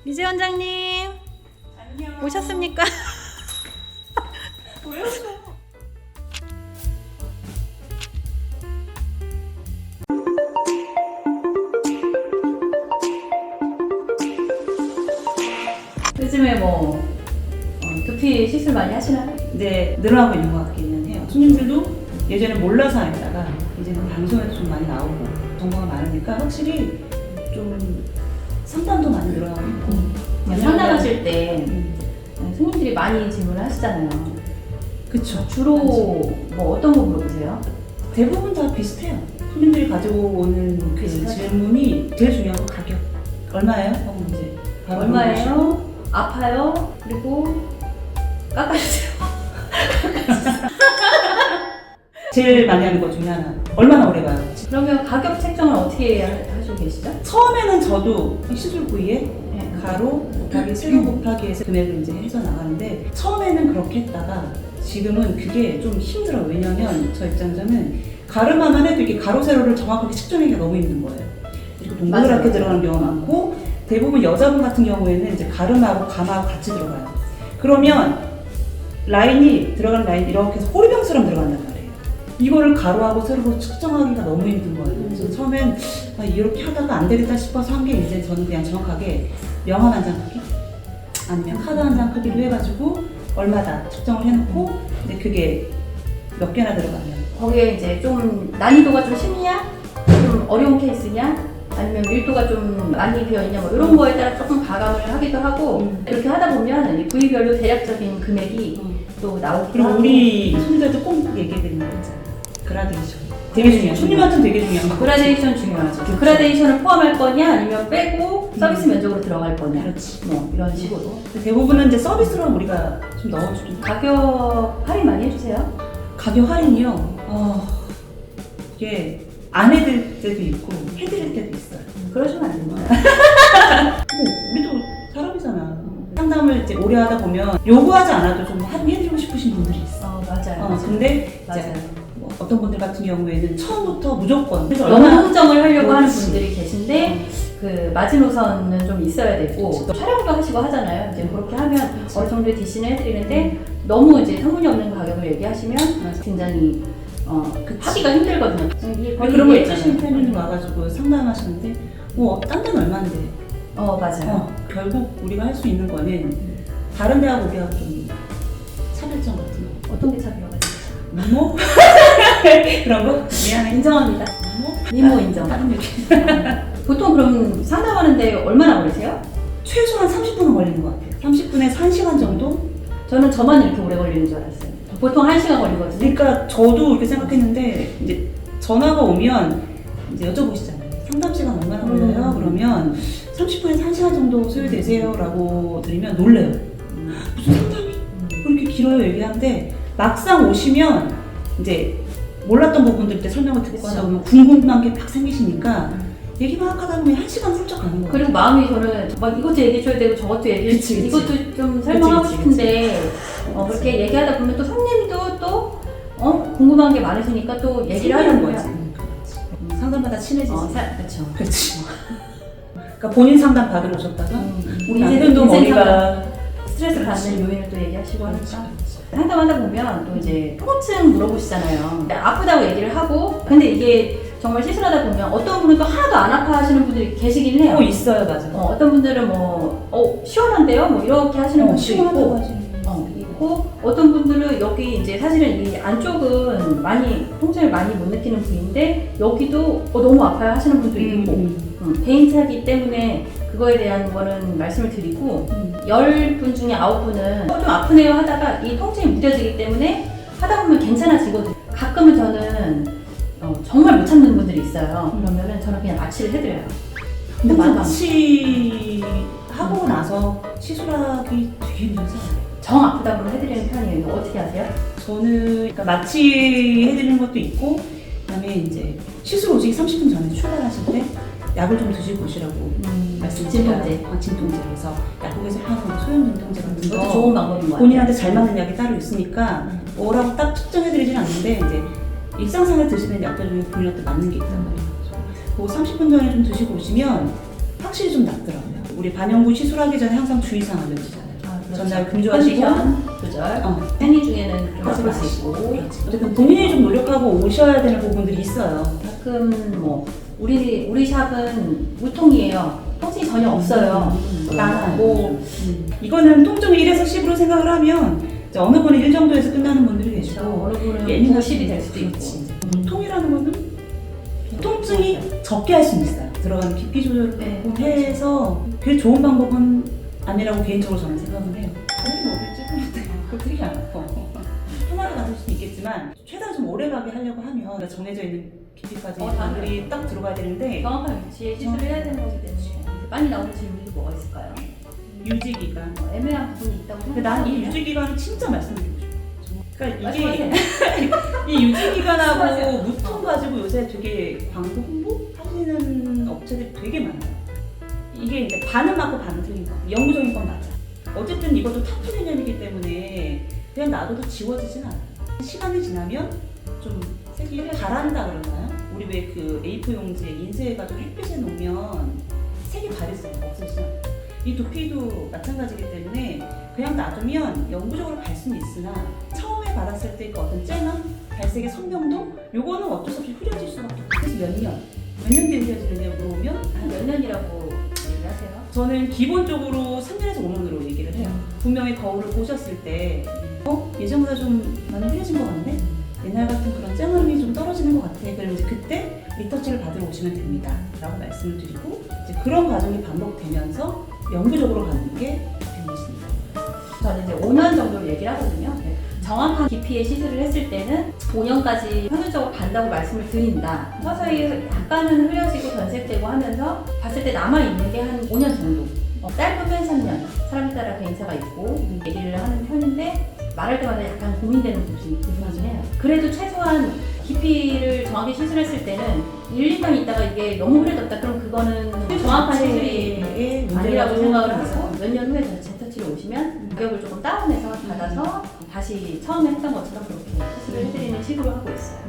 이재 원장님 안녕. 오셨습니까? 왜 오셔? 요즘에 뭐 두피 시술 많이 하시나요? 네, 늘어나고 있는 것 같기는 해요. 손님들도 예전에 몰라서 했다가 이제는 방송에도 좀 많이 나오고 정보가 많으니까 확실히 좀 상담도 많이 늘어나고 있고. 상담하실 때 손님들이 많이 질문을 하시잖아요. 그쵸. 주로 뭐 어떤 거 물어보세요? 대부분 다 비슷해요. 손님들이 가지고 오는 그 비슷하죠. 질문이 제일 중요한 건 가격. 얼마예요? 하고 이제 바로 물어보시고. 얼마예요? 아파요? 그리고 깎아주세요. 제일 많이 하는 것 중에 하나. 얼마나 오래 가요? 그러면 가격 책정을 어떻게 하시고 계시죠? 처음에는 저도 시술 부위에 네. 가로 곱하기 세로 곱하기 해서 금액을 이제 해서 나가는데 처음에는 그렇게 했다가 지금은 그게 좀 힘들어요. 왜냐면 저 입장에서는 가르마만 해도 이렇게 가로 세로를 정확하게 측정하기가 너무 힘든 거예요. 그리고 동그랗게 맞아요. 들어가는 경우가 많고 대부분 여자분 같은 경우에는 이제 가르마하고 가마하고 같이 들어가요. 그러면 라인이 들어가는 라인 이렇게 해서 호리병처럼 들어간단 말이에요. 이거를 가로하고 세로로 측정하기가 너무 힘든 거예요. 그래서 처음엔 이렇게 하다가 안 되겠다 싶어서 한 게 이제 저는 그냥 정확하게 명함 한 장 크기 아니면 카드 한 장 크기로 해가지고 얼마다 측정을 해놓고 이제 그게 몇 개나 들어가면 거기에 이제 좀 난이도가 좀 쉽냐? 좀 어려운 케이스냐? 아니면 밀도가 좀 많이 비어있냐? 뭐 이런 거에 따라 조금 가감을 하기도 하고 그렇게 하다 보면 이 부위별로 대략적인 금액이 또 나오기도 그리고 하고 우리 손님들도 꼭 얘기해드리는 거 있잖아요. 그라데이션 되게 중요해요. 손님한테는 되게 중요한 거. 그라데이션 중요하죠. 그 그라데이션을 포함할 거냐 아니면 빼고 서비스 면적으로 들어갈 거냐 그렇지. 뭐 이런 식으로 대부분은 이제 서비스로 우리가 좀 넣어주죠. 가격 할인 많이 해주세요. 가격 할인이요. 이게 안 해드릴 때도 있고 해드릴 때도 있어요. 그러시면 안 됩니다. 우리도 사람이잖아. 상담을 이제 오래 하다 보면 요구하지 않아도 좀 할인해드리고 싶으신 분들이 있어. 맞아요. 근데 맞아요. 이제 뭐 어떤 분들 같은 경우에는 처음부터 무조건 그래서 너무 얼마나 흥정을 하려고 하는 그렇지. 분들이 계신데 그 마지노선은 좀 있어야 되고 또 촬영도 하시고 하잖아요. 이제 그렇게 하면 어느 정도의 DC는 해드리는데 너무 이제 성분이 없는 가격을 얘기하시면 굉장히 하기가 힘들거든요. 그런 거 있으신 편님 와가지고 상담하시는데 딴 데는 얼마인데 맞아요. 결국 우리가 할 수 있는 거는 다른 데하고 우리하고 좀 차별점 같은 거 어떤 게 차별화가지고 미모? 그런 거? 미안해 인정합니다. 미모? 미모 인정. 다른 얘기 보통 그럼 상담하는데 얼마나 걸리세요? 최소한 30분은 걸리는 것 같아요. 30분에서 1시간 정도? 저는 저만 이렇게 오래 걸리는 줄 알았어요. 보통 1시간 걸리거든요. 그러니까 저도 그렇게 생각했는데 이제 전화가 오면 이제 여쭤보시잖아요. 상담 시간 얼마나 걸려요? 그러면 30분에서 1시간 정도 소요되세요? 라고 드리면 놀래요. 무슨 상담이 그렇게 길어요? 얘기하는데 막상 오시면 이제 몰랐던 부분들 때 설명을 듣거나 오면 궁금한 게 막 생기시니까 얘기 막 하다 보면 1시간 훌쩍 가는 거예요. 그리고 마음이 저는 막 이것도 얘기해줘야 되고 저것도 얘기해 그치, 그치. 이것도 좀 설명하고 그치, 싶은데 그렇게 얘기하다 보면 또 손님도 또 궁금한 게 많으시니까 또 얘기를 하는 거지. 거지. 상담마다 친해지지. 그렇죠. 그렇지. 그러니까 본인 상담 받으러 오셨다가 우리 인생 남편도 머리가 스트레스 그렇지. 받는 요인을 또 얘기하시고 그렇지. 하니까 상담하다 보면 또 이제 통증 물어보시잖아요. 아프다고 얘기를 하고 근데 이게 정말 시술하다 보면 어떤 분은 또 하나도 안 아파하시는 분들이 계시긴 해요. 있어요, 맞아. 어떤 분들은 시원한데요? 뭐 이렇게 하시는 분도 시원하다고 있고 하시는 있고 어떤 분들은 여기 이제 사실은 이 안쪽은 많이 통증을 많이 못 느끼는 부위인데 여기도 너무 아파요 하시는 분도 있고 개인차이기 때문에 그거에 대한 거는 말씀을 드리고 10분 중에 9분은 좀 아프네요 하다가 이 통증이 무뎌지기 때문에 하다 보면 괜찮아지거든요. 가끔은 저는 정말 못 참는 분들이 있어요. 그러면은 저는 그냥 마취를 해드려요. 근데 맞아. 마취하고 나서 시술하기 되게 힘들어요. 정 아프다고 해드리는 편이에요. 이거 어떻게 하세요? 저는 그러니까 마취해드리는 것도 있고 그다음에 이제 시술 오시기 30분 전에 출발하실 때 약을 좀 드시고 오시라고 말씀드려요. 진통제. 진통제. 그래서 약국에서 파는 소염 진통제 같은 그것도 거 좋은 방법인 것 같아요. 본인한테 잘 맞는 약이 따로 있으니까 뭐라고 딱 측정해드리진 않는데 이제 일상생활 드시는 약들 중에 본인한테 맞는 게 있단 말이에요. 그거 30분 전에 좀 드시고 오시면 확실히 좀 낫더라고요. 우리 반영구 시술하기 전에 항상 주의사항 알려주잖아요. 전날 금주하시고 컨디션 조절, 생리 중에는 좀 하지 아플 수 있고. 그렇지. 어쨌든 본인이 좀 노력하고 오셔야 되는 부분들이 있어요. 가끔 뭐 우리 샵은 무통이에요. 통증이 전혀 없어요. 많아요. 뭐 이거는 통증을 1에서 10으로 생각을 하면 이제 어느 분은 1 정도에서 끝나는 분들이 계시고 어느 분은 예민한 90이 될 수도 있고. 무통이라는 거는 통증이 적게 할 수는 있어요. 들어가는 깊이 조절을 네. 해서 그게 좋은 방법은 아니라고 개인적으로 저는 생각을 해요. 거의 어딜 찝으면 그거 되게 안 아파. 편하게 가실 수는 있겠지만 최대한 좀 오래가게 하려고 하면 정해져 있는 깊이까지 방들이 딱 들어가야 되는데 정확한 위치에 시술을 해야 되는 거기 때문에 많이 나오는 질문이 뭐가 있을까요? 유지 기간. 애매한 부분이 있다고 근데 난 이 생각하거든요. 유지 기간은 진짜 말씀드리고 싶어요. 그러니까 이게 말씀하세요. 이 유지 기간하고 말씀하세요. 무통 가지고 요새 되게 광고 홍보 하시는 업체들이 되게 많아요. 이게 이제 반은 맞고 반은 틀린 거. 영구적인 건 맞아. 어쨌든 이것도 타투 개념이기 때문에 그냥 놔둬도 지워지진 않아요. 시간이 지나면 좀 색이 바란다 그러나요? 우리 왜 그 A4 용지에 인쇄해가지고 햇빛에 놓으면 색이 바를 수가 없어지죠. 이 두피도 마찬가지이기 때문에 그냥 놔두면 영구적으로 갈 수는 있으나 처음에 받았을 때 그 어떤 쨍함, 발색의 선명도 요거는 어쩔 수 없이 흐려질 수밖에 없어요. 그래서 몇 년 뒤에 흐려지느냐 물어보면 한 몇 년이라고 얘기하세요? 저는 기본적으로 3년에서 5년으로 얘기를 해요. 분명히 거울을 보셨을 때 예전보다 좀 많이 흐려진 것 같네? 옛날 같은 그런 쨍함이 좀 떨어지는 것 같아. 그럼 이제 그때 리터치를 받으러 오시면 됩니다. 라고 말씀을 드리고 이제 그런 과정이 반복되면서 영구적으로 가는 게 뱀리스입니다. 저는 이제 5년 정도를 얘기를 하거든요. 정확한 깊이의 시술을 했을 때는 5년까지 평균적으로 간다고 말씀을 드린다. 서서히 약간은 흐려지고 변색되고 하면서 봤을 때 남아있는 게 한 5년 정도. 짧으면 3년. 사람에 따라 개인차가 있고 얘기를 하는 편인데 말할 때마다 약간 고민되는 부분이긴 해요. 그래도 최소한 깊이를 정확히 시술했을 때는 1, 2년 있다가 이게 너무 흐려졌다. 그럼 그거는 정확한 시술이 아니라고 생각을 하고 몇 년 후에 다시 재터치를 오시면 가격을 조금 다운해서 받아서 다시 처음에 했던 것처럼 그렇게 시술을 해드리는 식으로 하고 있어요.